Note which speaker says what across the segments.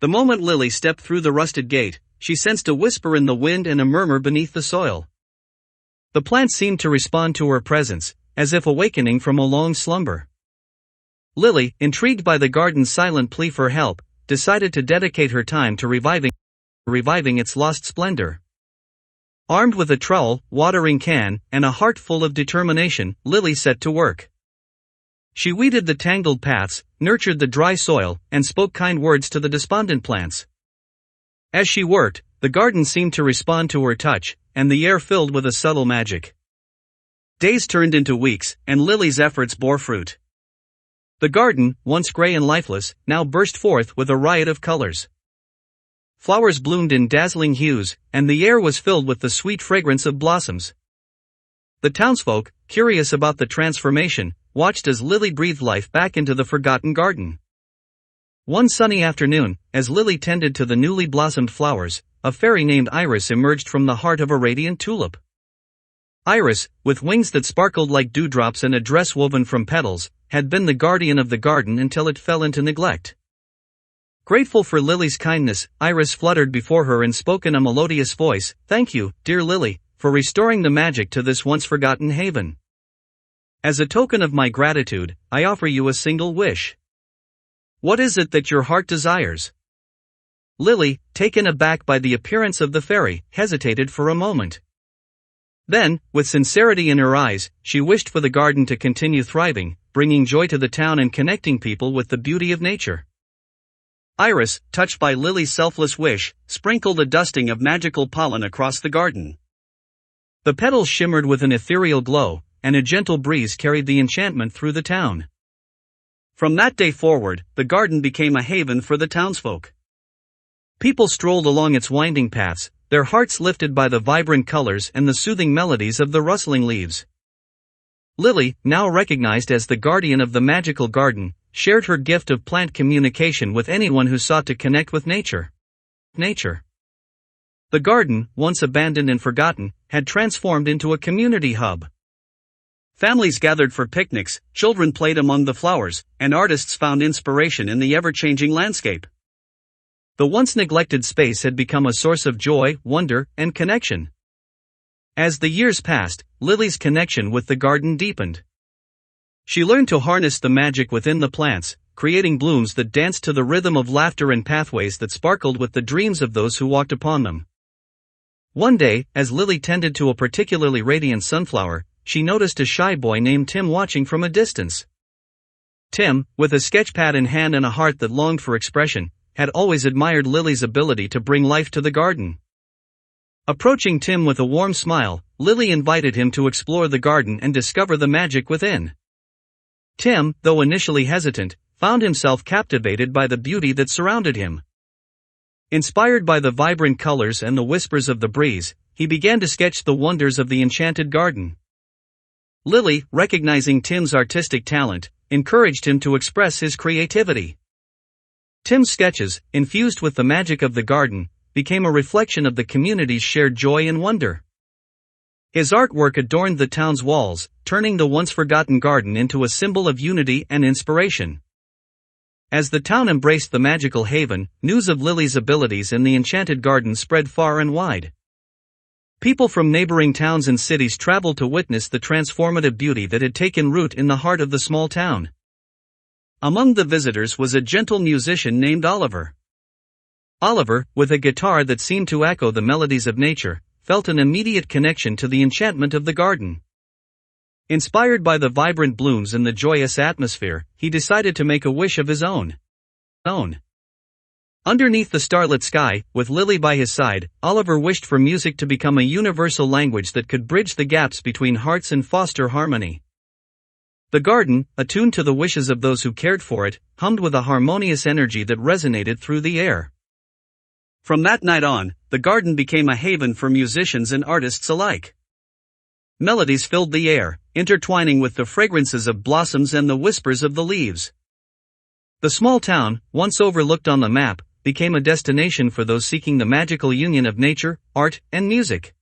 Speaker 1: The moment Lily stepped through the rusted gate, she sensed a whisper in the wind and a murmur beneath the soil. The plant seemed to respond to her presence, as if awakening from a long slumber. Lily, intrigued by the garden's silent plea for help, decided to dedicate her time to reviving its lost splendor. Armed with a trowel, watering can, and a heart full of determination, Lily set to work. She weeded the tangled paths, nurtured the dry soil, and spoke kind words to the despondent plants. As she worked, the garden seemed to respond to her touch, and the air filled with a subtle magic. Days turned into weeks, and Lily's efforts bore fruit. The garden, once gray and lifeless, now burst forth with a riot of colors. Flowers bloomed in dazzling hues, and the air was filled with the sweet fragrance of blossoms. The townsfolk, curious about the transformation, watched as Lily breathed life back into the forgotten garden. One sunny afternoon, as Lily tended to the newly blossomed flowers, a fairy named Iris emerged from the heart of a radiant tulip. Iris, with wings that sparkled like dewdrops and a dress woven from petals, had been the guardian of the garden until it fell into neglect. Grateful for Lily's kindness, Iris fluttered before her and spoke in a melodious voice, "Thank you, dear Lily, for restoring the magic to this once forgotten haven. As a token of my gratitude, I offer you a single wish. What is it that your heart desires?" Lily, taken aback by the appearance of the fairy, hesitated for a moment. Then, with sincerity in her eyes, she wished for the garden to continue thriving, bringing joy to the town and connecting people with the beauty of nature. Iris, touched by Lily's selfless wish, sprinkled a dusting of magical pollen across the garden. The petals shimmered with an ethereal glow, and a gentle breeze carried the enchantment through the town. From that day forward, the garden became a haven for the townsfolk. People strolled along its winding paths, their hearts lifted by the vibrant colors and the soothing melodies of the rustling leaves. Lily, now recognized as the guardian of the magical garden, shared her gift of plant communication with anyone who sought to connect with nature. The garden, once abandoned and forgotten, had transformed into a community hub. Families gathered for picnics, children played among the flowers, and artists found inspiration in the ever-changing landscape. The once neglected space had become a source of joy, wonder, and connection. As the years passed, Lily's connection with the garden deepened. She learned to harness the magic within the plants, creating blooms that danced to the rhythm of laughter and pathways that sparkled with the dreams of those who walked upon them. One day, as Lily tended to a particularly radiant sunflower, she noticed a shy boy named Tim watching from a distance. Tim, with a sketchpad in hand and a heart that longed for expression, had always admired Lily's ability to bring life to the garden. Approaching Tim with a warm smile, Lily invited him to explore the garden and discover the magic within. Tim, though initially hesitant, found himself captivated by the beauty that surrounded him. Inspired by the vibrant colors and the whispers of the breeze, he began to sketch the wonders of the enchanted garden. Lily, recognizing Tim's artistic talent, encouraged him to express his creativity. Tim's sketches, infused with the magic of the garden, became a reflection of the community's shared joy and wonder. His artwork adorned the town's walls, turning the once forgotten garden into a symbol of unity and inspiration. As the town embraced the magical haven, news of Lily's abilities in the enchanted garden spread far and wide. People from neighboring towns and cities traveled to witness the transformative beauty that had taken root in the heart of the small town. Among the visitors was a gentle musician named Oliver. Oliver, with a guitar that seemed to echo the melodies of nature, felt an immediate connection to the enchantment of the garden. Inspired by the vibrant blooms and the joyous atmosphere, he decided to make a wish of his own. Underneath the starlit sky, with Lily by his side, Oliver wished for music to become a universal language that could bridge the gaps between hearts and foster harmony. The garden, attuned to the wishes of those who cared for it, hummed with a harmonious energy that resonated through the air. From that night on, the garden became a haven for musicians and artists alike. Melodies filled the air, intertwining with the fragrances of blossoms and the whispers of the leaves. The small town, once overlooked on the map, became a destination for those seeking the magical union of nature, art, and music.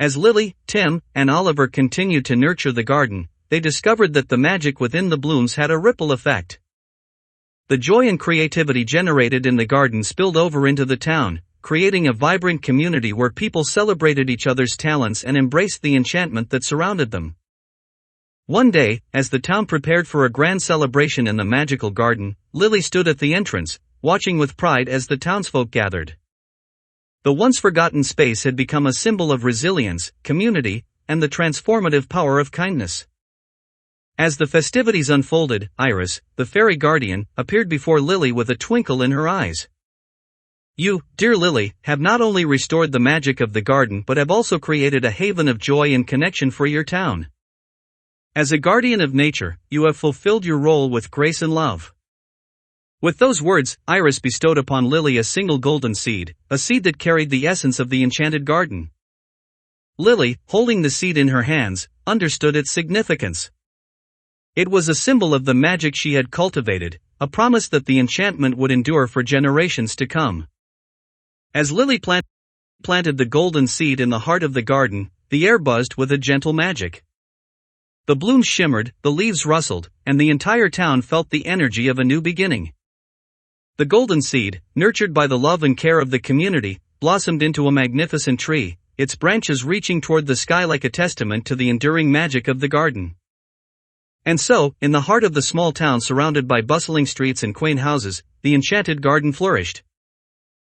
Speaker 1: As Lily, Tim, and Oliver continued to nurture the garden, they discovered that the magic within the blooms had a ripple effect. The joy and creativity generated in the garden spilled over into the town, creating a vibrant community where people celebrated each other's talents and embraced the enchantment that surrounded them. One day, as the town prepared for a grand celebration in the magical garden, Lily stood at the entrance, watching with pride as the townsfolk gathered. The once forgotten space had become a symbol of resilience, community, and the transformative power of kindness. As the festivities unfolded, Iris, the fairy guardian, appeared before Lily with a twinkle in her eyes. You, dear Lily, have not only restored the magic of the garden but have also created a haven of joy and connection for your town. As a guardian of nature, you have fulfilled your role with grace and love. With those words, Iris bestowed upon Lily a single golden seed, a seed that carried the essence of the enchanted garden. Lily, holding the seed in her hands, understood its significance. It was a symbol of the magic she had cultivated, a promise that the enchantment would endure for generations to come. As Lily planted the golden seed in the heart of the garden, the air buzzed with a gentle magic. The blooms shimmered, the leaves rustled, and the entire town felt the energy of a new beginning. The golden seed, nurtured by the love and care of the community, blossomed into a magnificent tree, its branches reaching toward the sky like a testament to the enduring magic of the garden. And so, in the heart of the small town surrounded by bustling streets and quaint houses, the enchanted garden flourished.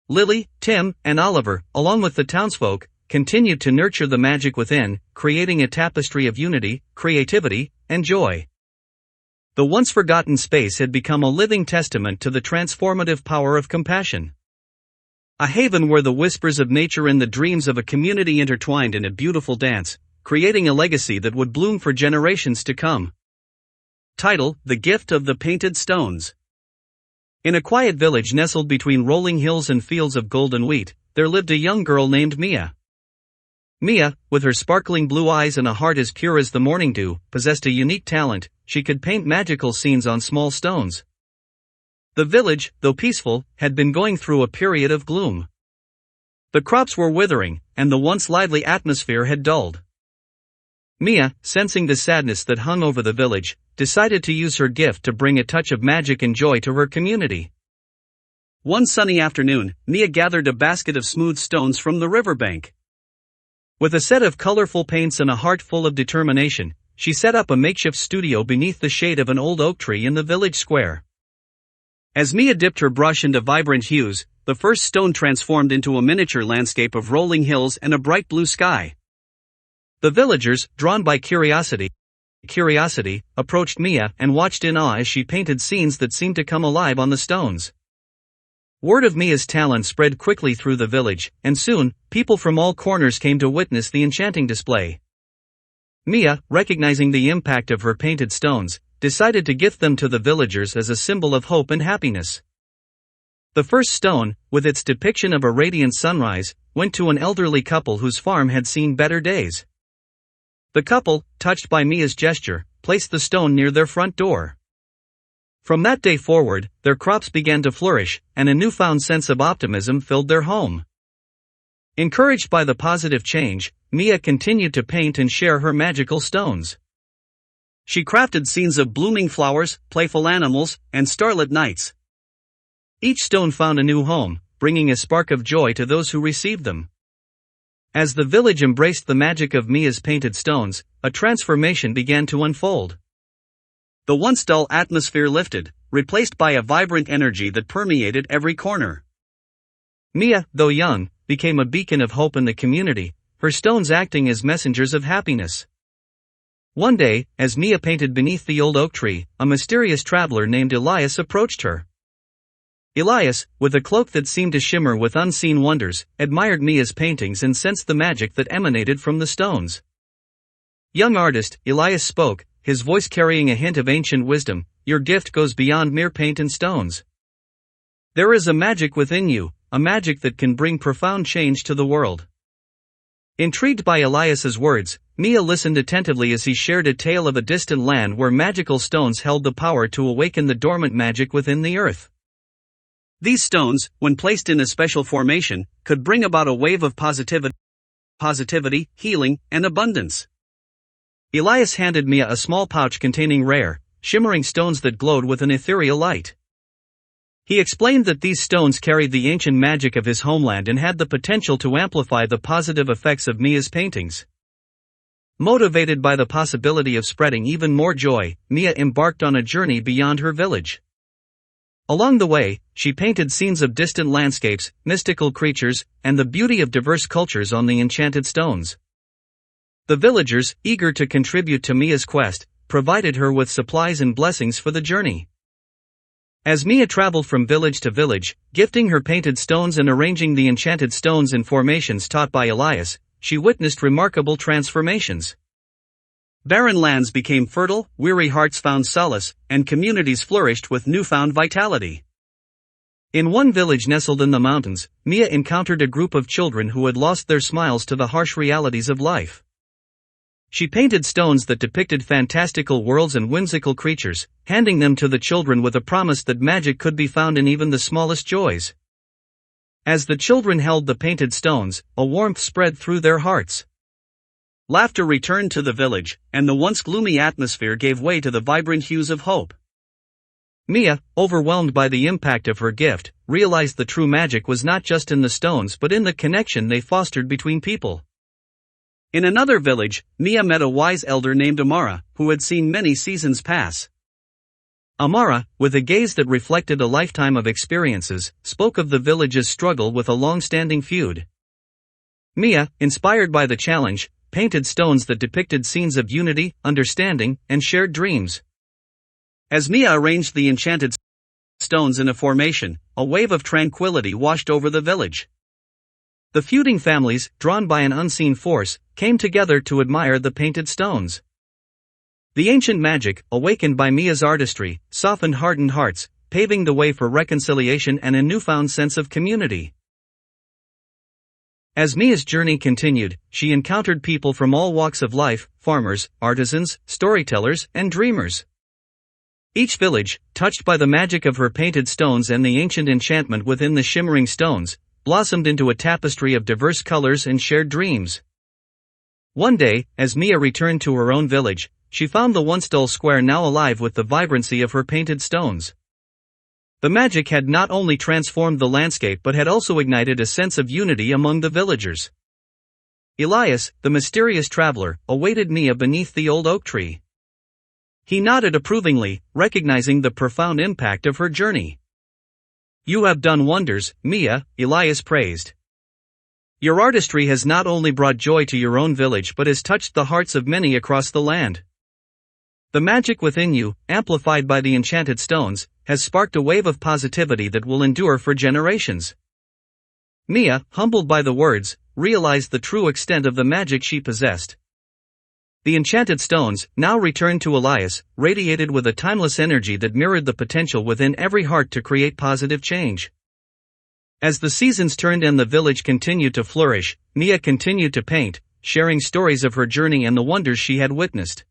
Speaker 1: Lily, Tim, and Oliver, along with the townsfolk, continued to nurture the magic within, creating a tapestry of unity, creativity, and joy. The once forgotten space had become a living testament to the transformative power of compassion. A haven where the whispers of nature and the dreams of a community intertwined in a beautiful dance, creating a legacy that would bloom for generations to come. Title: The Gift of the Painted Stones. In a quiet village nestled between rolling hills and fields of golden wheat, there lived a young girl named Mia. Mia, with her sparkling blue eyes and a heart as pure as the morning dew, possessed a unique talent. She could paint magical scenes on small stones. The village, though peaceful, had been going through a period of gloom. The crops were withering, and the once lively atmosphere had dulled. Mia, sensing the sadness that hung over the village, decided to use her gift to bring a touch of magic and joy to her community. One sunny afternoon, Mia gathered a basket of smooth stones from the riverbank. With a set of colorful paints and a heart full of determination, she set up a makeshift studio beneath the shade of an old oak tree in the village square. As Mia dipped her brush into vibrant hues, the first stone transformed into a miniature landscape of rolling hills and a bright blue sky. The villagers, drawn by curiosity, approached Mia and watched in awe as she painted scenes that seemed to come alive on the stones. Word of Mia's talent spread quickly through the village, and soon, people from all corners came to witness the enchanting display. Mia, recognizing the impact of her painted stones, decided to gift them to the villagers as a symbol of hope and happiness. The first stone, with its depiction of a radiant sunrise, went to an elderly couple whose farm had seen better days. The couple, touched by Mia's gesture, placed the stone near their front door. From that day forward, their crops began to flourish, and a newfound sense of optimism filled their home. Encouraged by the positive change, Mia continued to paint and share her magical stones. She crafted scenes of blooming flowers, playful animals, and starlit nights. Each stone found a new home, bringing a spark of joy to those who received them. As the village embraced the magic of Mia's painted stones, a transformation began to unfold. The once dull atmosphere lifted, replaced by a vibrant energy that permeated every corner. Mia, though young, became a beacon of hope in the community, her stones acting as messengers of happiness. One day, as Mia painted beneath the old oak tree, a mysterious traveler named Elias approached her. Elias, with a cloak that seemed to shimmer with unseen wonders, admired Mia's paintings and sensed the magic that emanated from the stones. Young artist, Elias spoke, his voice carrying a hint of ancient wisdom. Your gift goes beyond mere paint and stones. There is a magic within you, a magic that can bring profound change to the world. Intrigued by Elias's words, Mia listened attentively as he shared a tale of a distant land where magical stones held the power to awaken the dormant magic within the earth. These stones, when placed in a special formation, could bring about a wave of positivity, healing, and abundance. Elias handed Mia a small pouch containing rare, shimmering stones that glowed with an ethereal light. He explained that these stones carried the ancient magic of his homeland and had the potential to amplify the positive effects of Mia's paintings. Motivated by the possibility of spreading even more joy, Mia embarked on a journey beyond her village. Along the way, she painted scenes of distant landscapes, mystical creatures, and the beauty of diverse cultures on the enchanted stones. The villagers, eager to contribute to Mia's quest, provided her with supplies and blessings for the journey. As Mia traveled from village to village, gifting her painted stones and arranging the enchanted stones in formations taught by Elias, she witnessed remarkable transformations. Barren lands became fertile, weary hearts found solace, and communities flourished with newfound vitality. In one village nestled in the mountains, Mia encountered a group of children who had lost their smiles to the harsh realities of life. She painted stones that depicted fantastical worlds and whimsical creatures, handing them to the children with a promise that magic could be found in even the smallest joys. As the children held the painted stones, a warmth spread through their hearts. Laughter returned to the village, and the once gloomy atmosphere gave way to the vibrant hues of hope. Mia, overwhelmed by the impact of her gift, realized the true magic was not just in the stones but in the connection they fostered between people. In another village, Mia met a wise elder named Amara, who had seen many seasons pass. Amara, with a gaze that reflected a lifetime of experiences, spoke of the village's struggle with a long-standing feud. Mia, inspired by the challenge, painted stones that depicted scenes of unity, understanding, and shared dreams. As Mia arranged the enchanted stones in a formation, a wave of tranquility washed over the village. The feuding families, drawn by an unseen force, came together to admire the painted stones. The ancient magic, awakened by Mia's artistry, softened hardened hearts, paving the way for reconciliation and a newfound sense of community. As Mia's journey continued, she encountered people from all walks of life: farmers, artisans, storytellers, and dreamers. Each village, touched by the magic of her painted stones and the ancient enchantment within the shimmering stones, blossomed into a tapestry of diverse colors and shared dreams. One day, as Mia returned to her own village, she found the once dull square now alive with the vibrancy of her painted stones. The magic had not only transformed the landscape but had also ignited a sense of unity among the villagers. Elias, the mysterious traveler, awaited Mia beneath the old oak tree. He nodded approvingly, recognizing the profound impact of her journey. "You have done wonders, Mia," Elias praised. "Your artistry has not only brought joy to your own village but has touched the hearts of many across the land. The magic within you, amplified by the enchanted stones, has sparked a wave of positivity that will endure for generations." Mia, humbled by the words, realized the true extent of the magic she possessed. The enchanted stones, now returned to Elias, radiated with a timeless energy that mirrored the potential within every heart to create positive change. As the seasons turned and the village continued to flourish, Mia continued to paint, sharing stories of her journey and the wonders she had witnessed.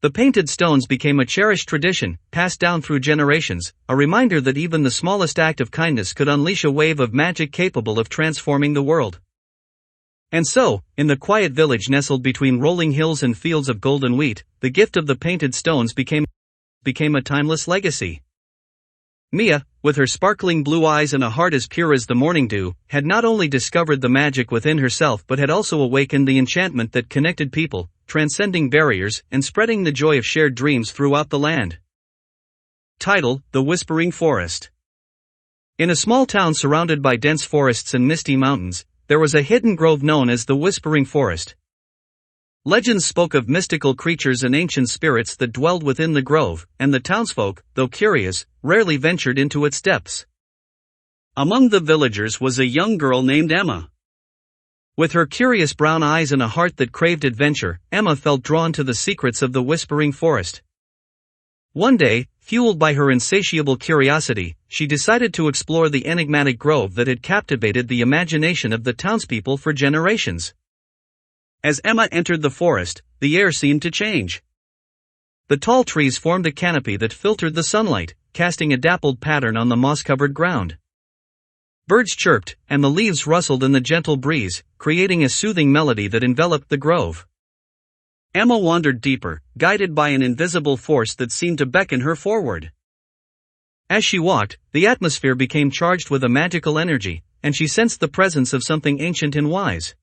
Speaker 1: The painted stones became a cherished tradition, passed down through generations, a reminder that even the smallest act of kindness could unleash a wave of magic capable of transforming the world. And so, in the quiet village nestled between rolling hills and fields of golden wheat, the gift of the painted stones became a timeless legacy. Mia, with her sparkling blue eyes and a heart as pure as the morning dew, had not only discovered the magic within herself but had also awakened the enchantment that connected people, transcending barriers and spreading the joy of shared dreams throughout the land. Title: The Whispering Forest. In a small town surrounded by dense forests and misty mountains, there was a hidden grove known as the Whispering Forest. Legends spoke of mystical creatures and ancient spirits that dwelled within the grove, and the townsfolk, though curious, rarely ventured into its depths. Among the villagers was a young girl named Emma. With her curious brown eyes and a heart that craved adventure, Emma felt drawn to the secrets of the Whispering Forest. One day, fueled by her insatiable curiosity, she decided to explore the enigmatic grove that had captivated the imagination of the townspeople for generations. As Emma entered the forest, the air seemed to change. The tall trees formed a canopy that filtered the sunlight, casting a dappled pattern on the moss-covered ground. Birds chirped, and the leaves rustled in the gentle breeze, creating a soothing melody that enveloped the grove. Emma wandered deeper, guided by an invisible force that seemed to beckon her forward. As she walked, the atmosphere became charged with a magical energy, and she sensed the presence of something ancient and wise.